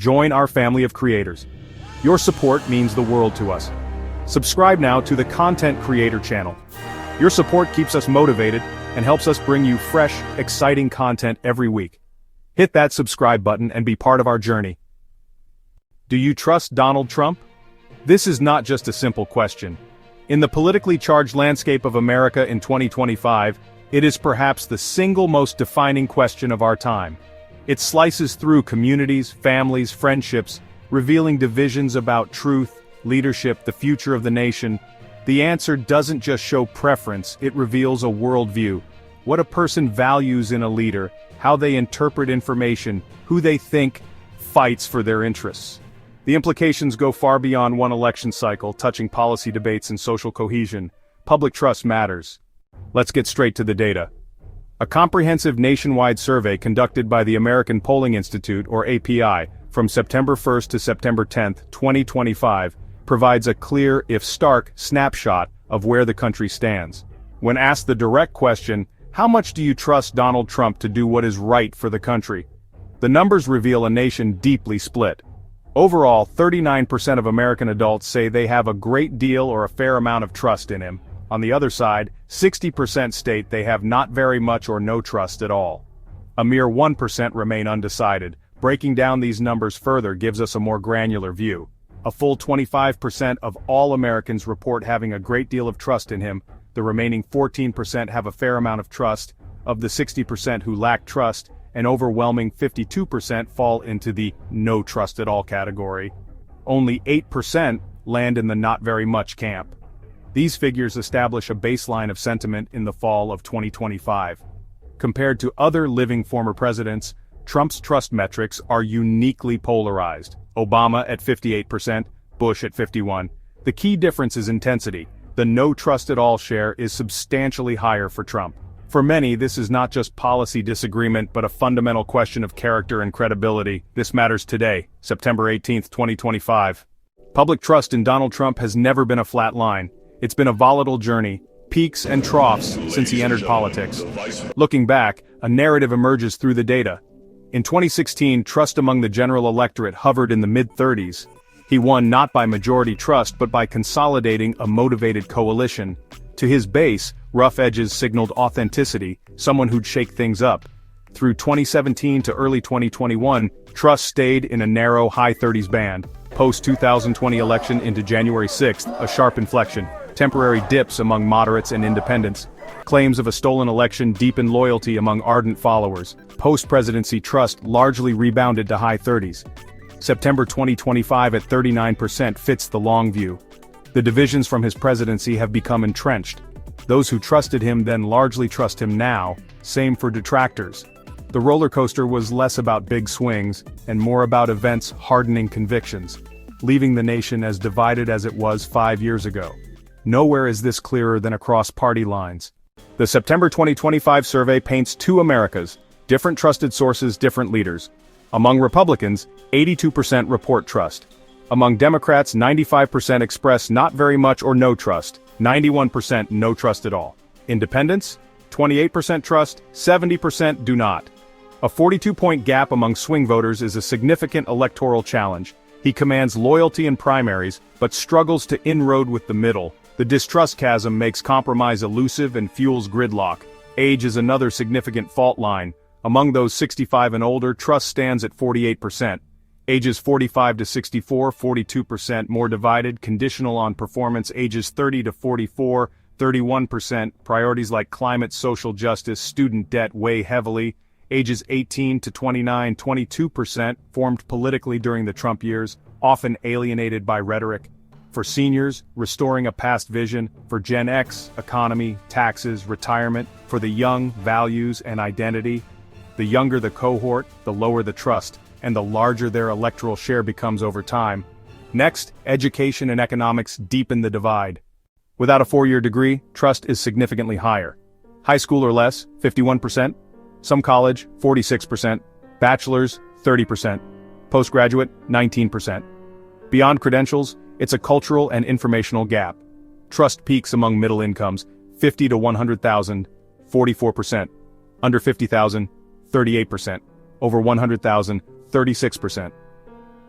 Join our family of creators. Your support means the world to us. Subscribe now to the Content Creator channel. Your support keeps us motivated and helps us bring you fresh, exciting content every week. Hit that subscribe button and be part of our journey. Do you trust Donald Trump? This is not just a simple question. In the politically charged landscape of America in 2025, it is perhaps the single most defining question of our time. It slices through communities, families, friendships, revealing divisions about truth, leadership, the future of the nation. The answer doesn't just show preference, it reveals a worldview. What a person values in a leader, how they interpret information, who they think fights for their interests. The implications go far beyond one election cycle, touching policy debates and social cohesion. Public trust matters. Let's get straight to the data. A comprehensive nationwide survey conducted by the American Polling Institute, or API, from September 1st to September 10th, 2025, provides a clear, if stark, snapshot of where the country stands. When asked the direct question, how much do you trust Donald Trump to do what is right for the country? The numbers reveal a nation deeply split. Overall, 39% of American adults say they have a great deal or a fair amount of trust in him. On the other side, 60% state they have not very much or no trust at all. A mere 1% remain undecided. Breaking down these numbers further gives us a more granular view. A full 25% of all Americans report having a great deal of trust in him. The remaining 14% have a fair amount of trust. Of the 60% who lack trust, an overwhelming 52% fall into the no trust at all category. Only 8% land in the not very much camp. These figures establish a baseline of sentiment in the fall of 2025. Compared to other living former presidents, Trump's trust metrics are uniquely polarized. Obama at 58%, Bush at 51%. The key difference is intensity. The no trust at all share is substantially higher for Trump. For many, this is not just policy disagreement but a fundamental question of character and credibility. This matters today, September 18, 2025. Public trust in Donald Trump has never been a flat line. It's been a volatile journey, peaks and troughs since he entered politics. Looking back, a narrative emerges through the data. In 2016, trust among the general electorate hovered in the mid-30s. He won not by majority trust but by consolidating a motivated coalition. To his base, rough edges signaled authenticity, someone who'd shake things up. Through 2017 to early 2021, trust stayed in a narrow high 30s band. Post-2020 election into January 6th, a sharp inflection. Temporary dips among moderates and independents. Claims of a stolen election deepened loyalty among ardent followers. Post-presidency trust largely rebounded to high 30s. September 2025 at 39% fits the long view. The divisions from his presidency have become entrenched. Those who trusted him then largely trust him now, same for detractors. The roller coaster was less about big swings, and more about events hardening convictions, leaving the nation as divided as it was 5 years ago. Nowhere is this clearer than across party lines. The September 2025 survey paints two Americas, different trusted sources, different leaders. Among Republicans, 82% report trust. Among Democrats, 95% express not very much or no trust, 91% no trust at all. Independents, 28% trust, 70% do not. A 42-point gap among swing voters is a significant electoral challenge. He commands loyalty in primaries, but struggles to inroad with the middle. The distrust chasm makes compromise elusive and fuels gridlock. Age is another significant fault line. Among those 65 and older, trust stands at 48%. Ages 45 to 64, 42% more divided, conditional on performance. Ages 30 to 44, 31%. Priorities like climate, social justice, student debt weigh heavily. Ages 18 to 29, 22%, formed politically during the Trump years, often alienated by rhetoric. For seniors, restoring a past vision. For Gen X, economy, taxes, retirement. For the young, values and identity. The younger the cohort, the lower the trust, and the larger their electoral share becomes over time. Next, education and economics deepen the divide. Without a 4-year degree, trust is significantly higher. High school or less, 51%. Some college, 46%. Bachelor's, 30%. Postgraduate, 19%. Beyond credentials, it's a cultural and informational gap. Trust peaks among middle incomes, 50 to 100,000, 44%. Under 50,000, 38%. Over 100,000, 36%.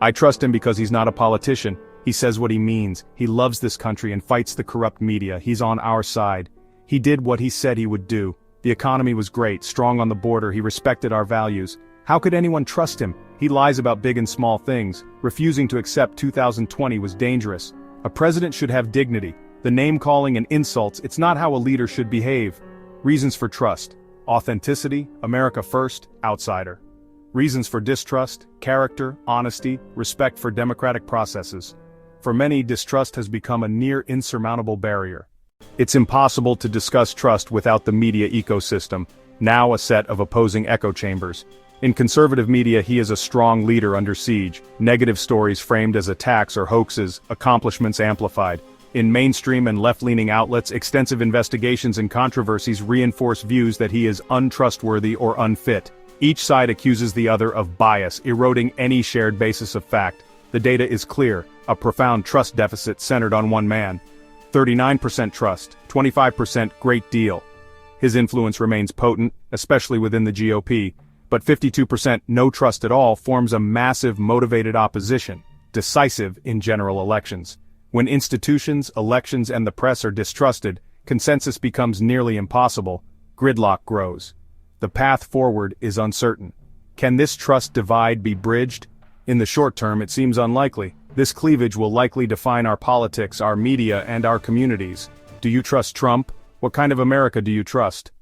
I trust him because he's not a politician. He says what he means. He loves this country and fights the corrupt media. He's on our side. He did what he said he would do. The economy was great, strong on the border. He respected our values. How could anyone trust him? He lies about big and small things. Refusing to accept 2020 was dangerous. A president should have dignity. The name-calling and insults, it's not how a leader should behave. Reasons for trust: authenticity, America first, outsider. Reasons for distrust: character, honesty, respect for democratic processes. For many, distrust has become a near insurmountable barrier. It's impossible to discuss trust without the media ecosystem, now a set of opposing echo chambers. In conservative media, he is a strong leader under siege, negative stories framed as attacks or hoaxes, accomplishments amplified. In mainstream and left-leaning outlets, extensive investigations and controversies reinforce views that he is untrustworthy or unfit. Each side accuses the other of bias, eroding any shared basis of fact. The data is clear: a profound trust deficit centered on one man. 39% trust, 25% great deal. His influence remains potent, especially within the GOP, but 52% no trust at all forms a massive motivated opposition, decisive in general elections. When institutions, elections, and the press are distrusted, consensus becomes nearly impossible. Gridlock grows. The path forward is uncertain. Can this trust divide be bridged? In the short term, it seems unlikely. This cleavage will likely define our politics, our media, and our communities. Do you trust Trump? What kind of America do you trust?